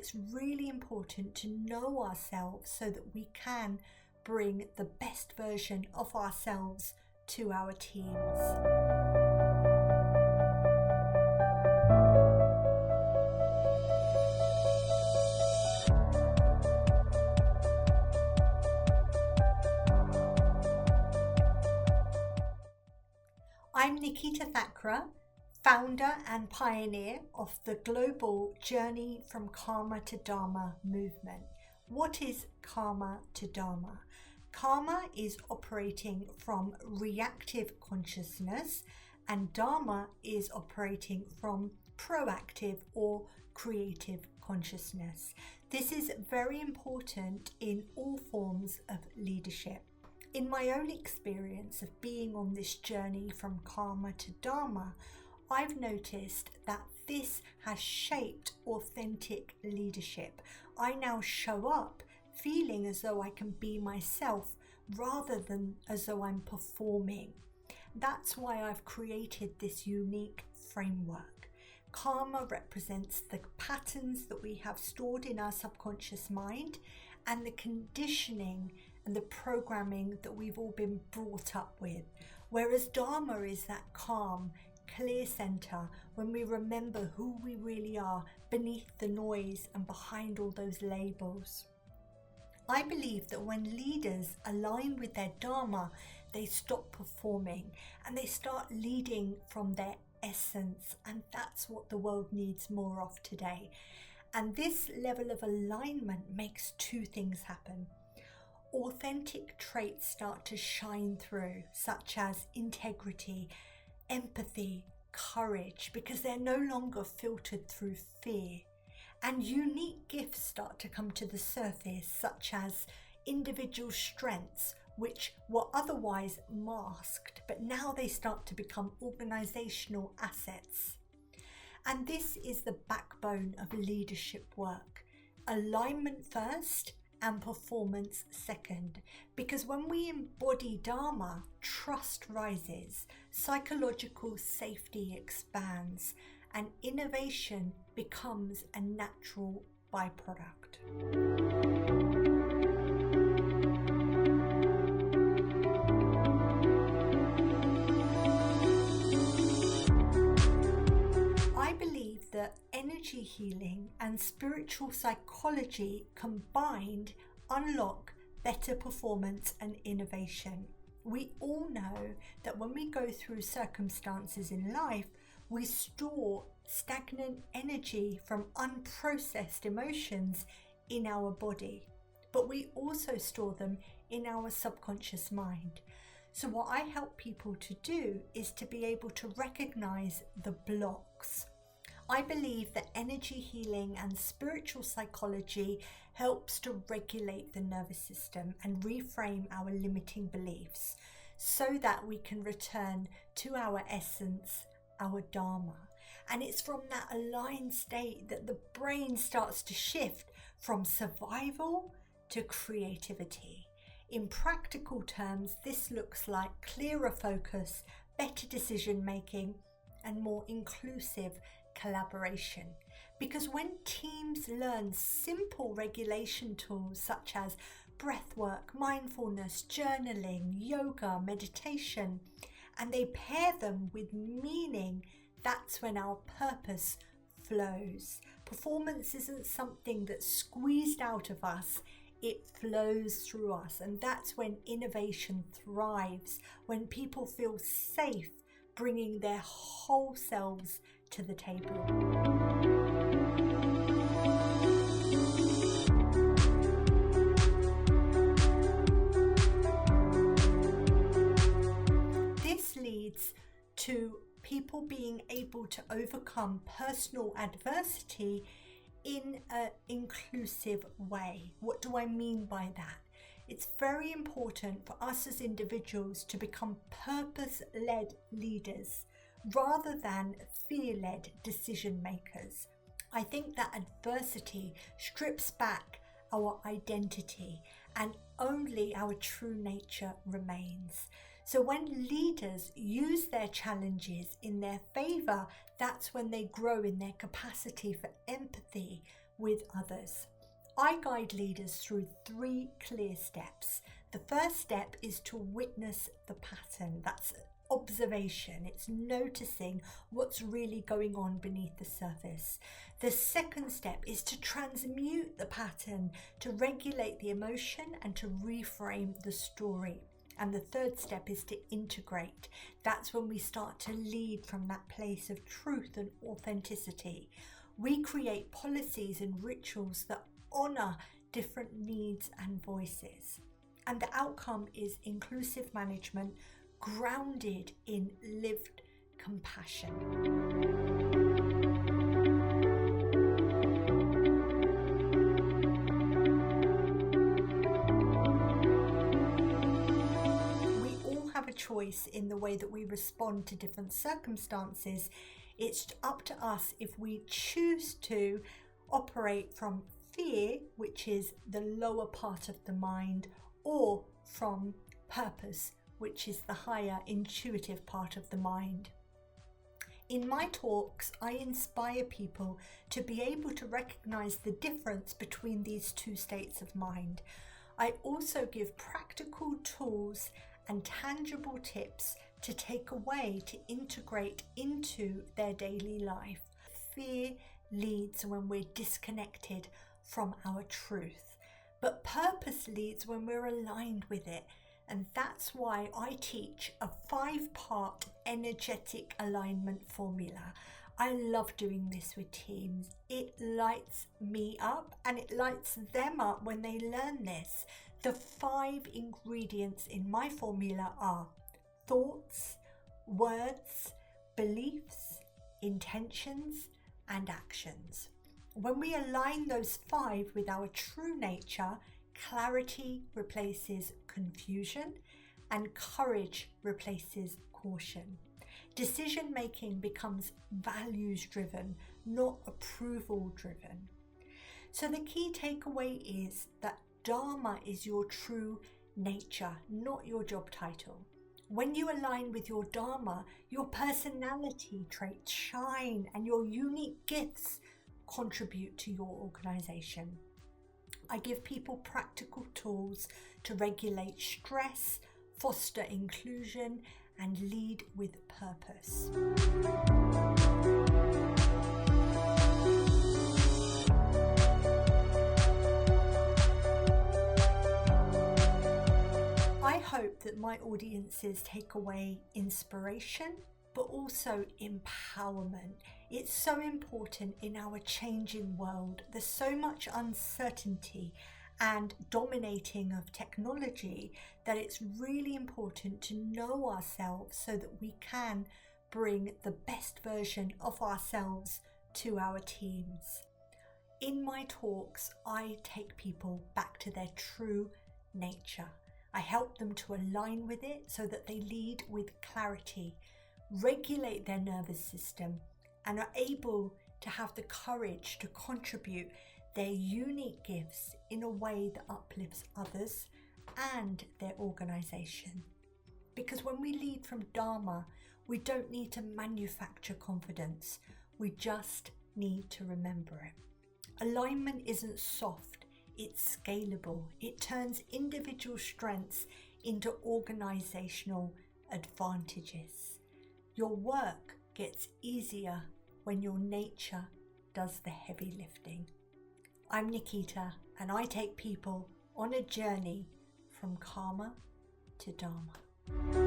it's really important to know ourselves so that we can bring the best version of ourselves to our teams. I'm Nikita Thakrar, founder and pioneer of the global Journey from Karma to Dharma movement. What is Karma to Dharma? Karma is operating from reactive consciousness, and Dharma is operating from proactive or creative consciousness. This is very important in all forms of leadership. In my own experience of being on this journey from karma to dharma, I've noticed that this has shaped authentic leadership. I now show up feeling as though I can be myself rather than as though I'm performing. That's why I've created this unique framework. Karma represents the patterns that we have stored in our subconscious mind and the conditioning and the programming that we've all been brought up with. Whereas Dharma is that calm, clear center when we remember who we really are beneath the noise and behind all those labels. I believe that when leaders align with their Dharma, they stop performing and they start leading from their essence, and that's what the world needs more of today. And this level of alignment makes two things happen. Authentic traits start to shine through, such as integrity, empathy, courage, because they're no longer filtered through fear. And unique gifts start to come to the surface, such as individual strengths, which were otherwise masked, but now they start to become organizational assets. And this is the backbone of leadership work. Alignment first and performance second. Because when we embody Dharma, trust rises, psychological safety expands, and innovation becomes a natural byproduct. That energy healing and spiritual psychology combined unlock better performance and innovation. We all know that when we go through circumstances in life, we store stagnant energy from unprocessed emotions in our body, but we also store them in our subconscious mind. So what I help people to do is to be able to recognize the blocks. I believe that energy healing and spiritual psychology helps to regulate the nervous system and reframe our limiting beliefs so that we can return to our essence, our Dharma. And it's from that aligned state that the brain starts to shift from survival to creativity. In practical terms, this looks like clearer focus, better decision making, and more inclusive collaboration. Because when teams learn simple regulation tools such as breathwork, mindfulness, journaling, yoga, meditation, and they pair them with meaning, that's when our purpose flows. Performance isn't something that's squeezed out of us, it flows through us, and that's when innovation thrives, when people feel safe bringing their whole selves to the table. This leads to people being able to overcome personal adversity in an inclusive way. What do I mean by that? It's very important for us as individuals to become purpose-led leaders rather than fear-led decision makers. I think that adversity strips back our identity and only our true nature remains. So when leaders use their challenges in their favor, that's when they grow in their capacity for empathy, with others. I guide leaders through 3 clear steps. The first step is to witness the pattern. That's observation. It's noticing what's really going on beneath the surface. The second step is to transmute the pattern, to regulate the emotion and to reframe the story. And the third step is to integrate. That's when we start to lead from that place of truth and authenticity. We create policies and rituals that honor different needs and voices. And the outcome is inclusive management grounded in lived compassion. Choice in the way that we respond to different circumstances. It's up to us if we choose to operate from fear, which is the lower part of the mind, or from purpose, which is the higher intuitive part of the mind. In my talks, I inspire people to be able to recognize the difference between these 2 states of mind. I also give practical tools and tangible tips to take away, to integrate into their daily life. Fear leads when we're disconnected from our truth, but purpose leads when we're aligned with it. And that's why I teach a 5-part energetic alignment formula. I love doing this with teams. It lights me up and it lights them up when they learn this. The 5 ingredients in my formula are thoughts, words, beliefs, intentions, and actions. When we align those 5 with our true nature, clarity replaces confusion and courage replaces caution. Decision making becomes values driven, not approval driven. So the key takeaway is that Dharma is your true nature, not your job title. When you align with your Dharma, your personality traits shine and your unique gifts contribute to your organization. I give people practical tools to regulate stress, foster inclusion, and lead with purpose. I hope that my audiences take away inspiration, but also empowerment. It's so important in our changing world. There's so much uncertainty and dominating of technology that it's really important to know ourselves so that we can bring the best version of ourselves to our teams. In my talks, I take people back to their true nature. I help them to align with it so that they lead with clarity, regulate their nervous system, and are able to have the courage to contribute their unique gifts in a way that uplifts others and their organization. Because when we lead from Dharma, we don't need to manufacture confidence. We just need to remember it. Alignment isn't soft, it's scalable. It turns individual strengths into organizational advantages. Your work gets easier when your nature does the heavy lifting. I'm Nikita, and I take people on a journey from karma to Dharma.